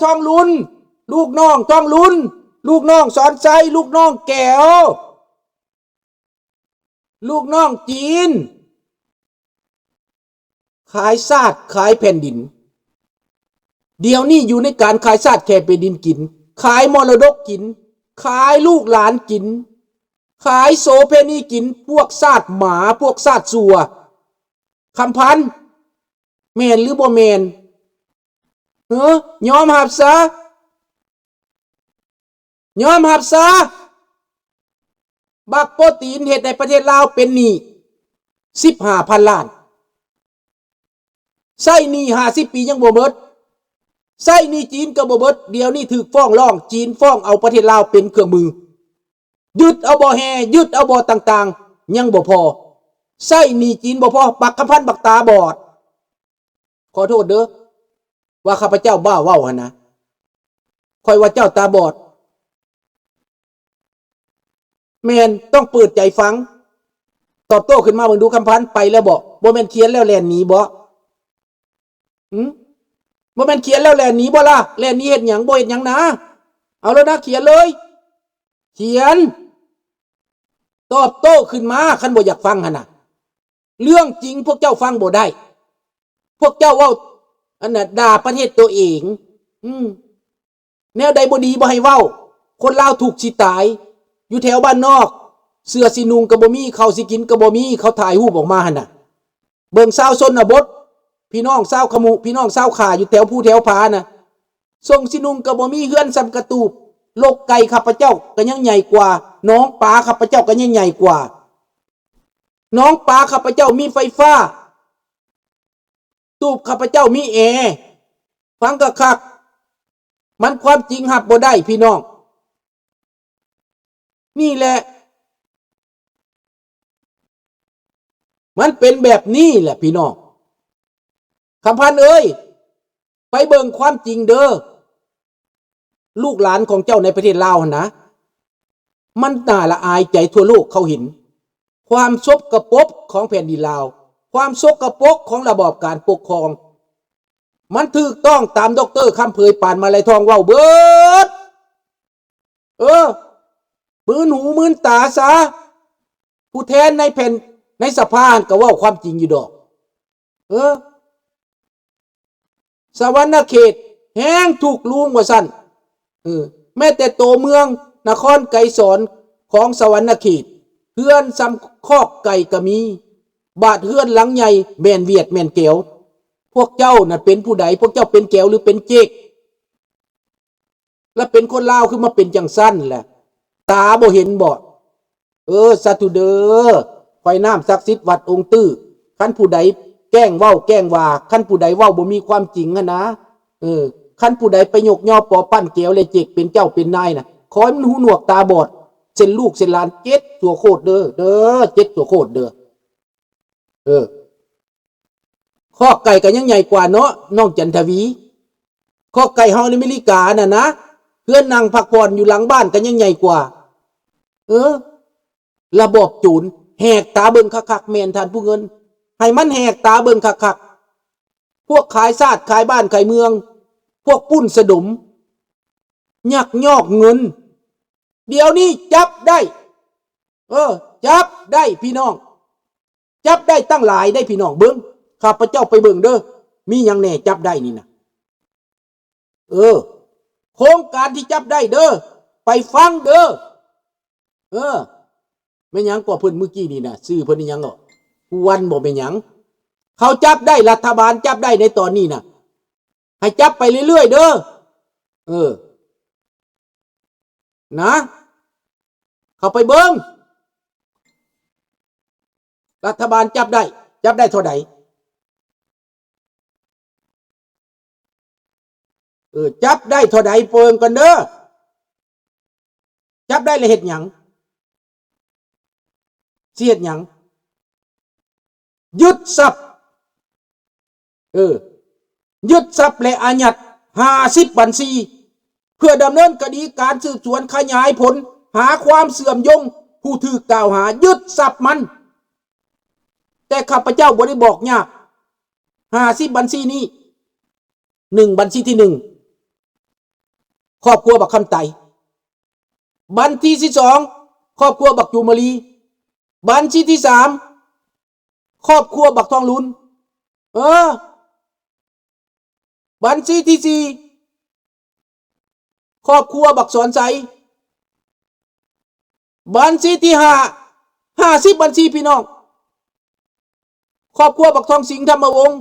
ทองลุนลูกน้องทองลุนลูกน้องสอนใจลูกน้องแก้วลูกน้องจีนขายชาติขายแผ่นดินเดี๋ยวนี้อยู่ในการขายชาติแค่แผ่นดินกินขายมรดกกินขายลูกหลานกินขายโสเพณีกินพวกชาติหมาพวกชาติสัวคำพันแมนหรือบ่แมนยอมหับซะยอมหับซะบักโปรตีนเฮ็ดในประเทศลาวเป็นหนี้15,000 ล้านใช้หนี้50 ปียังบ่เบิดใช้หนี้จีนก็บ่เบิดเดี๋ยวนี้ถูกฟ้องร้องจีนฟ้องเอาประเทศลาวเป็นเครื่องมือยึดเอาบ่แฮยึดเอาบ่ต่างๆยังบ่พอใช้หนี้จีนบ่พอบักคำพันบักตาบอดขอโทษเด้อว่าข้าพเจ้าบ้าเว้าหั่นนะค่อยว่าเจ้าตาบอดแม่นต้องเปิดใจฟังตอบโต้ขึ้นมาเบิ่งดูคำพันไปแล้วบ่แม่นเขียนแล้วแล่นหนีบ่บ่แม่นเขียนแล้วแล่นหนีบ่ล่ะแล่นหนีเฮ็ดหยังบ่เฮ็ดหยังนะเอาแล้วนะเขียนเลยเขียนตอบโต้ขึ้นมาคันบ่อยากฟังหั่นน่ะเรื่องจริงพวกเจ้าฟังบ่ได้พวกเจ้าเว้าอันน่ะด่าประเทศตัวเองแนวใดบ่ดีบ่ให้เว้าคนลาวถูกสิตายอยู่แถวบ้านนอกเสื้อสินุ่งก็บ่มีข้าวสิกินก็บ่มีเขาถ่ายรูปออกมาหั่นน่ะเบิ่งชาวชนบทพี่น้องชาวขมุพี่น้องชาวขาอยู่แถวภูแถวผาน่ะส่งสินุ่งก็บ่มีเฮือนซ้ำกระตูบโลกไก่ข้าพเจ้าก็ยังใหญ่กว่าน้องปลาข้าพเจ้าก็ยังใหญ่กว่าน้องปลาข้าพเจ้ามีไฟฟ้าตูบข้าพเจ้ามีแอร์ฟังกะคักมันความจริงหับบ่ได้พี่น้องนี่แหละมันเป็นแบบนี้แหละพี่น้องคำพันเอ้ยไปเบิ่งความจริงเด้อลูกหลานของเจ้าในประเทศลาวนะมันน่าละอายใจทั่วโลกเขาเห็นความสกปรกของแผ่นดินลาวความสกปรกของระบอบการปกครองมันถูกต้องตามดร.คำเผยปานมาลัยทองเว้าเบิดมือหนูมือตาซะผู้แทนในแผ่นในสภาก็เว้าความจริงอยู่ดอกสวรรณเขตแห้งถูกลุงว่าสั่นแม้แต่โตเมืองนครไกรสอนของสวรรณเขตเฮือนซ้ำคอกไก่ก็มีบาดเฮือนหลังใหญ่แม่นเวียดแม่นแก้วพวกเจ้าน่ะเป็นผู้ใดพวกเจ้าเป็นแก้วหรือเป็นเจ๊กแล้วเป็นคนลาวคือมาเป็นจังสั้นแหละตาบ่เห็นบ่สาธุเด้อไฟน้ำศักดิ์สิทธิ์วัดองค์ตื้อคันผู้ใดแกล้งเว้าแกล้งว่าคันผู้ใดเว้าบ่มีความจริงนะคันผู้ใดไปยกย่อปอปั้นแก้วเลยเจ๊กเป็นเจ้าเป็นนายน่ะขอให้มันหูหนวกตาบอดเส้นลูกเส้นหลานเจ็ดตัวโคตรเด้อเจ็ดตัวโคตรเด้อข้อไก่ก็ยังใหญ่กว่าเนาะน้องจันทวีข้อไก่เฮาในอเมริกาน่ะนะเพื่อนนั่งพักผ่อนอยู่หลังบ้านก็ยังใหญ่กว่าระบบจูนแหกตาเบิ่งคักๆแม่นท่านผู้เงินให้มันแหกตาเบิ่งคักๆพวกขายชาติขายบ้านขายเมืองพวกปุ้นสะดมยักยอกเงินเดี๋ยวนี้จับได้จับได้พี่น้องจับได้ตั้งหลายได้พี่น้องเบิ่งข้าพเจ้าไปเบิ่งเด้อมีหยังแน่จับได้นี่นะโครงการที่จับได้เด้อไปฟังเด้อไม่หยังกว่าเพิ่นเมื่อกี้นี่นะชื่อเพิ่นนี่หยังวันบ่เป็นหยังเขาจับได้รัฐบาลจับได้ในตอนนี้นะให้จับไปเรื่อยๆเด้อนะเขาไปเบิ่งรัฐบาลจับได้เท่าใดจับได้เท่าใดเปิงกันเด้อจับได้แล้วเฮ็ดหยังสิเฮ็ดหยังยึดทรัพย์ยึดทรัพย์และอายัด50 บัญชีเพื่อดำเนินคดีการสืบสวนขยายผลหาความเสื่อมโยงผู้ถูกกล่าวหายึดทรัพย์มันแต่ข้าพเจ้าบ่ได้บอกยาก50 บัญชีนี้1บัญชีที่1 ครอบครัวบักคำไตบัญชีที่สองครอบครัวบักจูมารีบัญชีที่สามครอบครัวบักทองลุนบัญชีที่สี่ครอบครัวบักสอนใสบัญชีที่50บัญชีพี่น้องครอบครัวบักทองสิงห์ธรรมวงศ์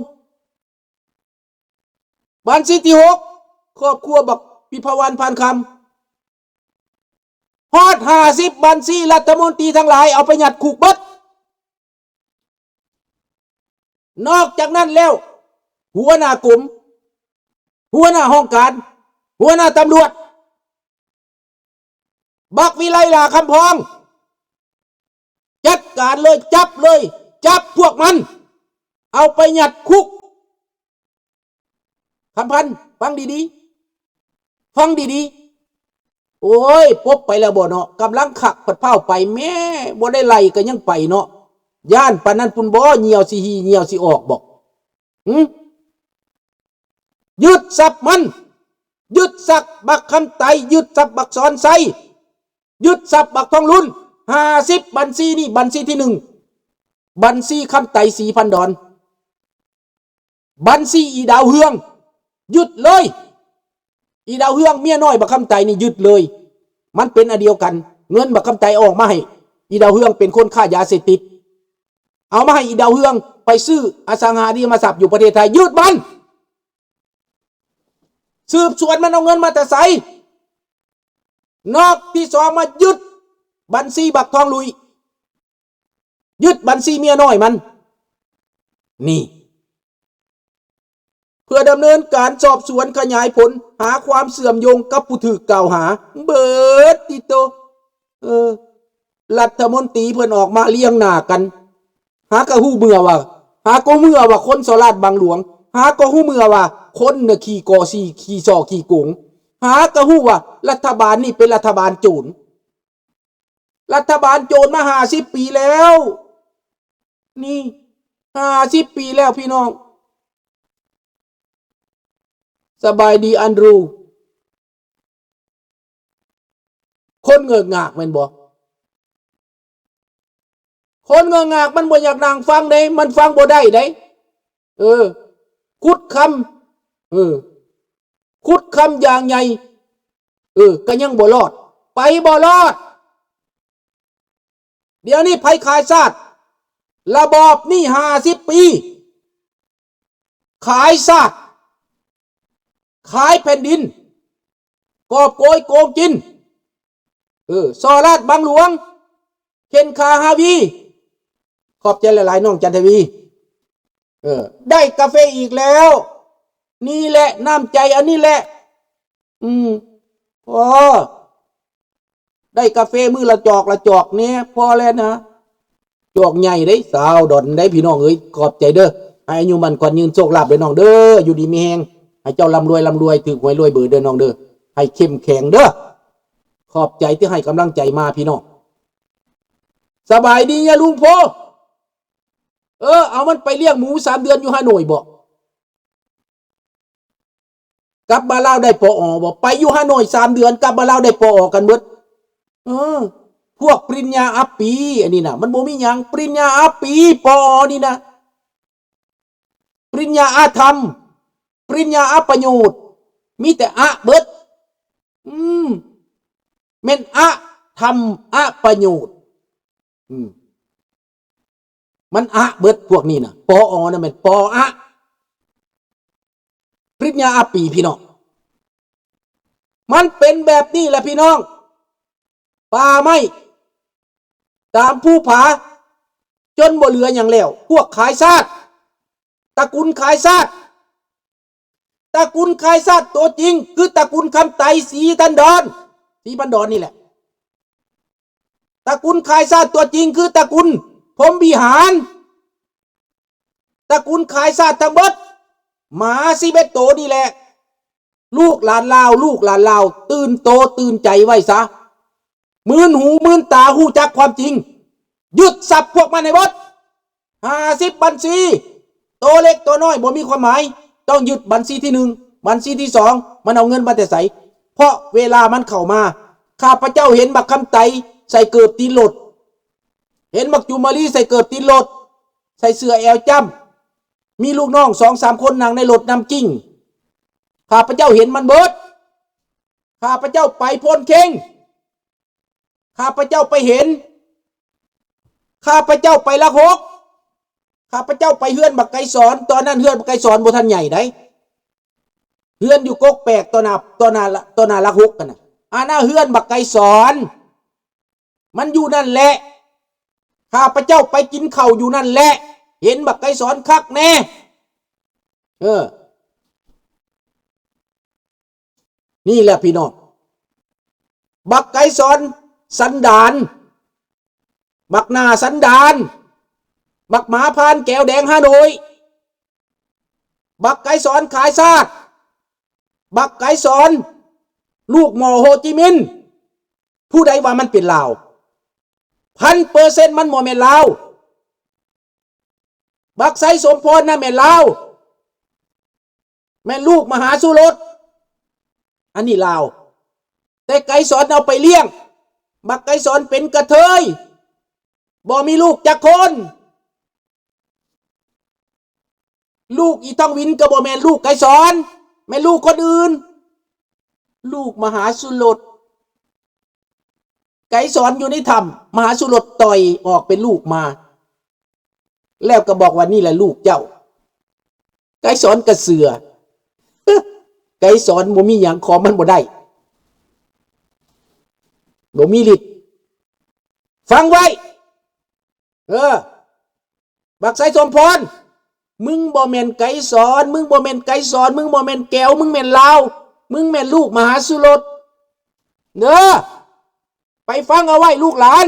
บัญชีที่6ครอบครัวบักพิพวันพานคำฮอด50บัญชีรัฐมนตรีทั้งหลายเอาไปหยัดคุกบัดนอกจากนั้นแล้วหัวหน้ากลุ่มหัวหน้าห้องการหัวหน้าตำรวจบักวิไลลาคำพองจัดการเลยจับพวกมันเอาไปหยัดคุกคำพันฟังดีๆฟังดีๆโอ้ยพบไปแล้วบ่เนาะกำลังขักผัดเผาไปแม่บ่ได้ไล่ก็ยังไปเนาะย่านปานนั้นปุ่นบ่เหี่ยวสิหีเหี่ยวสิออกบอกยึดทรัพย์มันยึดทรัพย์บักคำไตยึดทรัพย์บักสอนไซยึดทรัพย์บักทองลุน50บัญชีนี่บัญชีที่1บัญชีคำไต4,000 ดอนบัญชีอีดาวเฮืองยึดเลยอีดาวเฮืองเมียน้อยบักคำไตนี่ยึดเลยมันเป็นอันเดียวกันเงินบักคำไตออกมาให้อีดาวเฮืองเป็นคนค้ายาเสพติดเอามาให้อีดาวเฮืองไปซื้ออสังหาริมทรัพย์อยู่ประเทศไทยยึดมันสืบสวนมันเอาเงินมาแต่ไสนอกที่สองมายึดบัญชีบักทองลุยยึดบัญชีเมียน้อยมันนี่เพื่อดำเนินการสอบสวนขยายผลหาความเสื่อมโยงกับผู้ถูกกล่าวหาเบิดติโตรัฐมนตรีเพิ่นออกมาเลี้ยงหน้ากันหากะฮู้เมื่อว่าหาก็เมื่อว่าคนสลาดบางหลวงหาก็ฮู้เมื่อว่าคนน่ะขี่กอซีขี่ซอขี่โกงหากะฮู้ว่ารัฐบาลนี่เป็นรัฐบาลโจรรัฐบาลโจรมา50 ปีแล้วนี่50 ปีแล้วพี่น้องสบายดีอันรูคนเงือกงากแม่นบ่คนเงือกงากมันบ่อยากนั่งฟังเด้มันฟังบ่ได้เด้คุดคำคุดคำอย่างใหญ่ก็ยังบ่รอดไปบ่รอดเดี๋ยวนี้ภัยขายชาติระบอบนี่50 ปีขายชาติขายแผ่นดินกอบโกยโกงกินซอราดบางหลวงเข็นคาฮาวีขอบใจหลายๆน้องจันทวีได้กาแฟอีกแล้วนี่แหละน้ำใจอันนี้แหละพอได้กาแฟมือละจอกเนี่ยพอแล้วนะจอกใหญ่ได้สาวดอนได้พี่น้องเอ้ยขอบใจเด้อให้อายุมันก่อนยืนโชคลาภเด้อน้องเด้ออยู่ดีมีแฮงให้เจ้าร่ำรวยถือหวยรวยเบอร์เด้อน้องเด้อให้เข้มแข็งเด้อขอบใจที่ให้กำลังใจมาพี่น้องสบายดีเนี่ยลุงโพเอามันไปเลี้ยงหมู3 เดือนอยู่ฮานอยบ่กลับมาลาวได้ปอบ่ไปอยู่ฮานอย3 เดือนกลับมาลาวได้ปอกันเบิดพวกปริญญาอัปปีอันนี้นะมันบ่มีหยังปริญญาอัปปีปอนี่นะปริญญาอาธรรมปริญญาอัปประโยชน์มีแต่อะเบิดแม่นอะธรรมอะประโยชน์มันอะเบิดพวกนี้นะปอนะแม่นปออะปริญญาอัปปีพี่น้องมันเป็นแบบนี้แหละพี่น้องป่าไม้ตามภูผาจนบ่เหลืออย่างแล้วพวกขายชาติตระกูลขายชาติตระกูลขายชาติตัวจริงคือตระกูลคำไต4,000 ดอน4,000 ดอนนี่แหละตระกูลขายชาติตัวจริงคือตระกูลพรหมวิหารตระกูลขายชาติทั้งหมดหมา11 โตนี่แหละลูกหลานลาวตื่นโตตื่นใจไว้ซะมื่นหูมื่นตาหูจักความจริงยึดทรัพย์พวกมันในวัด50 บัญชีโตเล็กตัวน้อยบ่มีความหมายต้องยึดบัญชีที่1บัญชีที่2มันเอาเงินมาแต่ไส เพราะเวลามันเข้ามาข้าพเจ้าเห็นบักคำไตใส่เกิบตีนรถเห็นบักจุมารีใส่เกิบตีนรถใส่เสื้อแอลจ้ำมีลูกน้อง2-3 คนนั่งในรถนำกิ้งข้าพเจ้าเห็นมันเบิดข้าพเจ้าไปพ้นเข่งข้าพเจ้าไปเห็นข้าพเจ้าไปละหกข้าพเจ้าไปเฮือนบักไก่สอนตอนนั้นเฮือนบักไก่สอนบ่ทันใหญ่ได้เฮือนอยู่กกแปลกตอนนาละหกกันน่ะหน้าเฮือนบักไก่สอนมันอยู่นั่นแหละข้าพเจ้าไปกินข้าวอยู่นั่นแหละเห็นบักไก่สอนคักแน่นี่แหละพี่น้องบักไก่สอนสันดานบักหน้าสันดานบักหมาพานแก้วแดงฮานอยบักไก่สอนขายซากบักไก่สอนลูกหมอโฮจิมินห์ผู้ใดว่ามันเป็นลาว1,000%มันบ่แม่นลาวบักไสสมพรน่ะแม่นลาวแม่นลูกมหาสุรสอันนี้ลาวแต่ไก่สอนเอาไปเลี้ยงบักไก่สอนเป็นกระเทยบ่มีลูกจักคนลูกอีทองวินก็บ่แม่นลูกไก่สอนแม่นลูกคนอื่นลูกมหาสุรสไก่สอนอยู่ในถ้ำมหาสุรสต่อยออกเป็นลูกมาแล้วก็บอกว่านี่แหละลูกเจ้าไก่สอนกระเสือไก่สอนบ่มีหยังขอมันบ่ได้บ่มีฤทธิ์ฟังไว้บักไสสมพรมึงบ่แม่นไก่สอนมึงบ่แม่นไก่สอนมึงบ่แม่นแก้วมึงแม่นลาวมึงแม่นลูกมหาสุรสไปฟังเอาไว้ลูกหลาน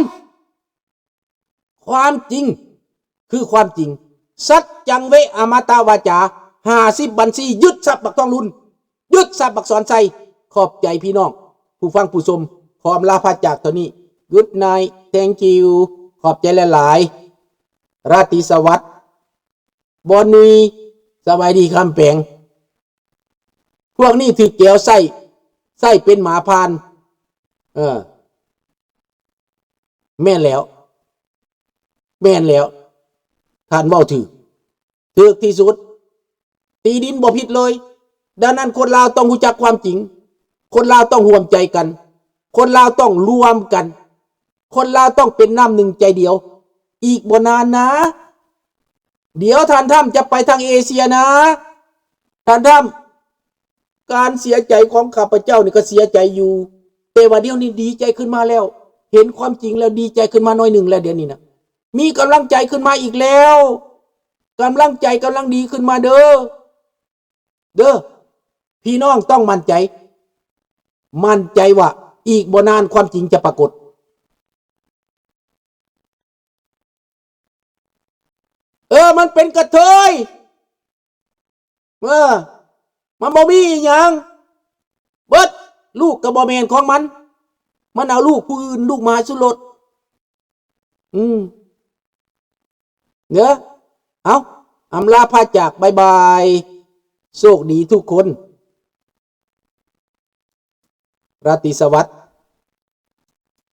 ความจริงคือความจริงสัจจังเวอมตะวาจา50บัญชียึดทรัพย์บักทองลุนยึดทรัพย์บักสอนไซขอบใจพี่น้องผู้ฟังผู้ชมขอลาพาจากเท่านี้ Good night thank you ขอบใจหลายๆราตรีสวัสดิ์บอนนีสบายดีคำแปงพวกนี้ถือแก้วไส้เป็นหมาพานแม่นแล้วท่านเว้าถือที่สุดตีดินบ่ผิดเลยดังนั้นคนลาวต้องรู้จักความจริงคนลาวต้องร่วมใจกันคนลาวต้องรวมกันคนลาวต้องเป็นน้ำหนึ่งใจเดียวอีกบ่นานนะเดี๋ยวท่านท่านจะไปทางเอเชียนะท่านท่านการเสียใจของข้าพเจ้านี่ก็เสียใจอยู่แต่ว่าเดี๋ยวนี้ดีใจขึ้นมาแล้วเห็นความจริงแล้วดีใจขึ้นมาหน่อยหนึ่งแล้วเดี๋ยวนี้นะมีกำลังใจขึ้นมาอีกแล้วกำลังใจกำลังดีขึ้นมาเด้อพี่น้องต้องมั่นใจว่าอีกบ่นานความจริงจะปรากฏมันเป็นกระเทยมันบ่มีอีหยังเบิดลูกกับบ่แม่นของมันเอาลูกผู้อื่นลูกมหาสุรสเอาอำลาพาจากบายบายโชคดีทุกคนราตรีสวัสดิ์